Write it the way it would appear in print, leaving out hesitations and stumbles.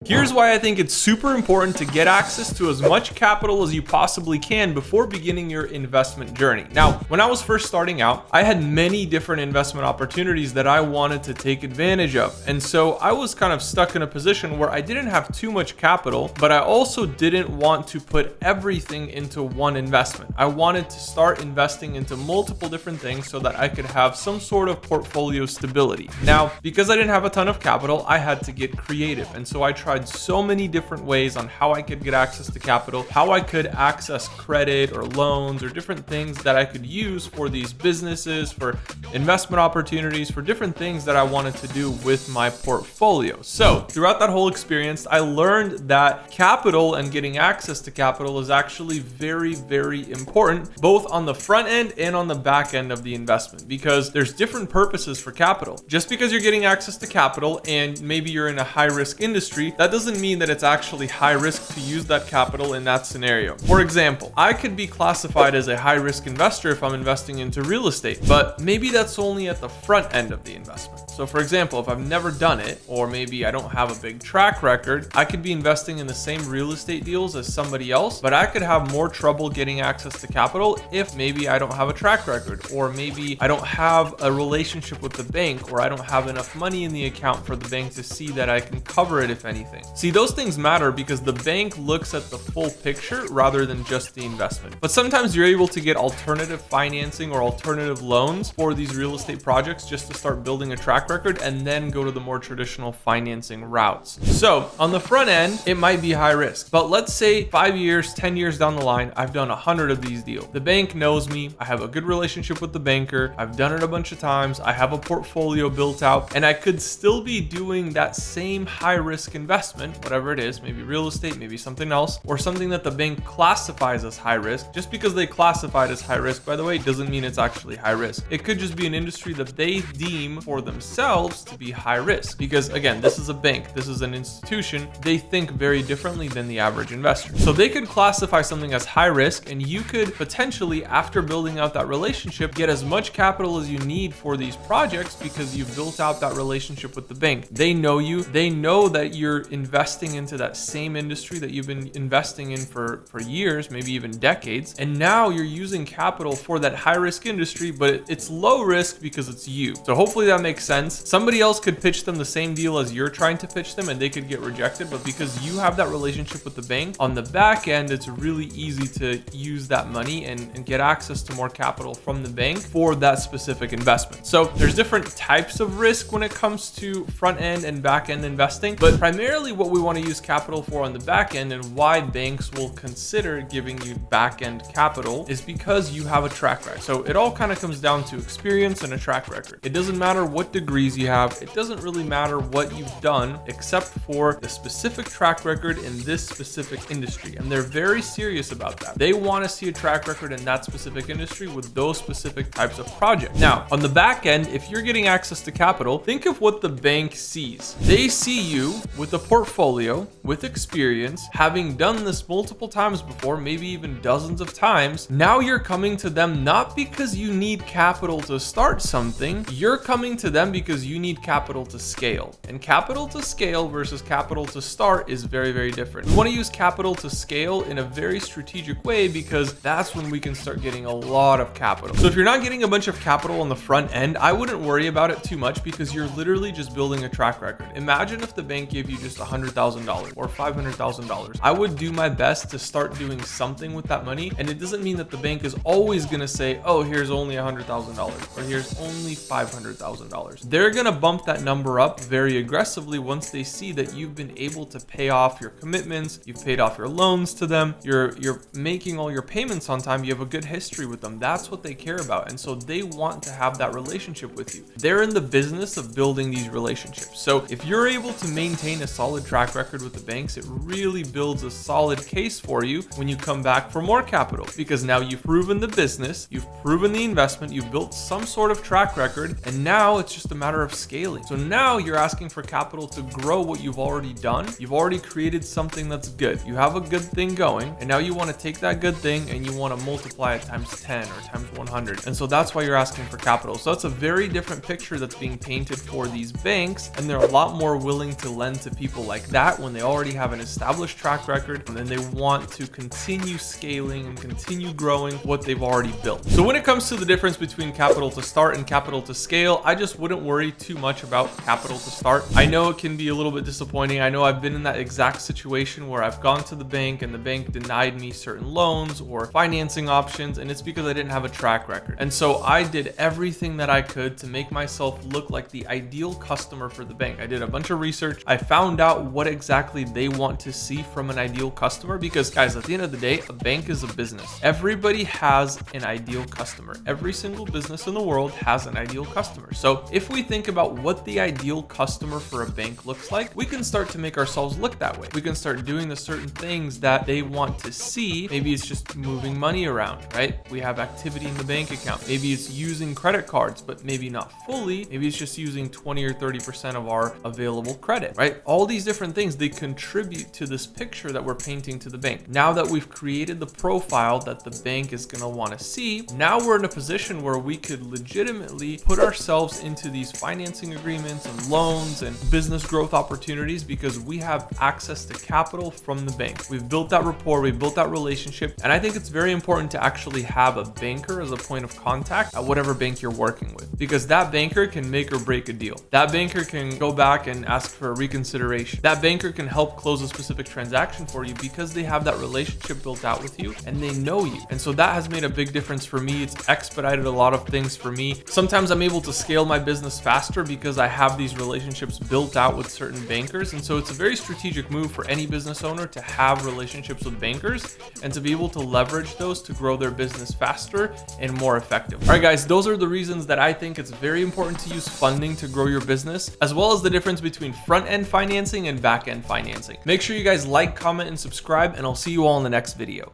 Here's why I think it's super important to get access to as much capital as you possibly can before beginning your investment journey. Now, when I was first starting out, I had many different investment opportunities that I wanted to take advantage of. And so I was kind of stuck in a position where I didn't have too much capital, but I also didn't want to put everything into one investment. I wanted to start investing into multiple different things so that I could have some sort of portfolio stability. Now, because I didn't have a ton of capital, I had to get creative. And so I tried so many different ways on how I could get access to capital, how I could access credit or loans or different things that I could use for these businesses, for investment opportunities, for different things that I wanted to do with my portfolio. So throughout that whole experience, I learned that capital and getting access to capital is actually very, very important, both on the front end and on the back end of the investment, because there's different purposes for capital. Just because you're getting access to capital and maybe you're in a high risk industry, that doesn't mean that it's actually high risk to use that capital in that scenario. For example, I could be classified as a high risk investor if I'm investing into real estate, but maybe that's only at the front end of the investment. So for example, if I've never done it, or maybe I don't have a big track record, I could be investing in the same real estate deals as somebody else, but I could have more trouble getting access to capital if maybe I don't have a track record, or maybe I don't have a relationship with the bank, or I don't have enough money in the account for the bank to see that I can cover it if anything. See, those things matter because the bank looks at the full picture rather than just the investment. But sometimes you're able to get alternative financing or alternative loans for these real estate projects just to start building a track record and then go to the more traditional financing routes. So on the front end, it might be high risk, but let's say 5 years, 10 years down the line, I've done 100 of these deals. The bank knows me. I have a good relationship with the banker. I've done it a bunch of times. I have a portfolio built out, and I could still be doing that same high risk investment, whatever it is, maybe real estate, maybe something else, or something that the bank classifies as high risk. Just because they classify it as high risk, by the way, doesn't mean it's actually high risk. It could just be an industry that they deem for themselves to be high risk. Because again, this is a bank, this is an institution. They think very differently than the average investor. So they could classify something as high risk, and you could potentially, after building out that relationship, get as much capital as you need for these projects because you've built out that relationship with the bank. They know you, they know that you're investing into that same industry that you've been investing in for years, maybe even decades. And now you're using capital for that high risk industry, but it's low risk because it's you. So hopefully that makes sense. Somebody else could pitch them the same deal as you're trying to pitch them and they could get rejected, but because you have that relationship with the bank, on the back end, it's really easy to use that money and get access to more capital from the bank for that specific investment. So there's different types of risk when it comes to front end and back end investing, but primarily what we want to use capital for on the back end and why banks will consider giving you back end capital is because you have a track record. So it all kind of comes down to experience and a track record. It doesn't matter what degrees you have. It doesn't really matter what you've done except for the specific track record in this specific industry. And they're very serious about that. They want to see a track record in that specific industry with those specific types of projects. Now, on the back end, if you're getting access to capital, think of what the bank sees. They see you with a portfolio, with experience, having done this multiple times before, maybe even dozens of times. Now you're coming to them not because you need capital to start something, you're coming to them because you need capital to scale. And capital to scale versus capital to start is very, very different. We want to use capital to scale in a very strategic way because that's when we can start getting a lot of capital. So if you're not getting a bunch of capital on the front end, I wouldn't worry about it too much because you're literally just building a track record. Imagine if the bank gave you just $100,000 or $500,000. I would do my best to start doing something with that money. And it doesn't mean that the bank is always going to say, oh, here's only $100,000 or here's only $500,000. They're going to bump that number up very aggressively once they see that you've been able to pay off your commitments, you've paid off your loans to them, you're making all your payments on time, you have a good history with them. That's what they care about. And so they want to have that relationship with you. They're in the business of building these relationships. So if you're able to maintain a solid track record with the banks, it really builds a solid case for you when you come back for more capital, because now you've proven the business, you've proven the investment, you've built some sort of track record, and now it's just a matter of scaling. So now you're asking for capital to grow what you've already done. You've already created something that's good. You have a good thing going, and now you want to take that good thing and you want to multiply it times 10 or times 100. And so that's why you're asking for capital. So that's a very different picture that's being painted for these banks, and they're a lot more willing to lend to people people like that when they already have an established track record, and then they want to continue scaling and continue growing what they've already built. So when it comes to the difference between capital to start and capital to scale, I just wouldn't worry too much about capital to start. I know it can be a little bit disappointing. I know I've been in that exact situation where I've gone to the bank and the bank denied me certain loans or financing options, and it's because I didn't have a track record. And so I did everything that I could to make myself look like the ideal customer for the bank. I did a bunch of research. I found out what exactly they want to see from an ideal customer, because guys, at the end of the day, a bank is a business. Everybody has an ideal customer. Every single business in the world has an ideal customer. So if we think about what the ideal customer for a bank looks like, we can start to make ourselves look that way. We can start doing the certain things that they want to see. Maybe it's just moving money around, right? We have activity in the bank account. Maybe it's using credit cards, but maybe not fully. Maybe it's just using 20 or 30% of our available credit, right? All these different things, they contribute to this picture that we're painting to the bank. Now that we've created the profile that the bank is going to want to see, now we're in a position where we could legitimately put ourselves into these financing agreements and loans and business growth opportunities because we have access to capital from the bank. We've built that rapport, we've built that relationship, and I think it's very important to actually have a banker as a point of contact at whatever bank you're working with, because that banker can make or break a deal. That banker can go back and ask for a reconsideration. That banker can help close a specific transaction for you because they have that relationship built out with you and they know you. And so that has made a big difference for me. It's expedited a lot of things for me. Sometimes I'm able to scale my business faster because I have these relationships built out with certain bankers. And so it's a very strategic move for any business owner to have relationships with bankers and to be able to leverage those to grow their business faster and more effective. All right, guys, those are the reasons that I think it's very important to use funding to grow your business, as well as the difference between front-end financing and back-end financing. Make sure you guys like, comment, and subscribe, and I'll see you all in the next video.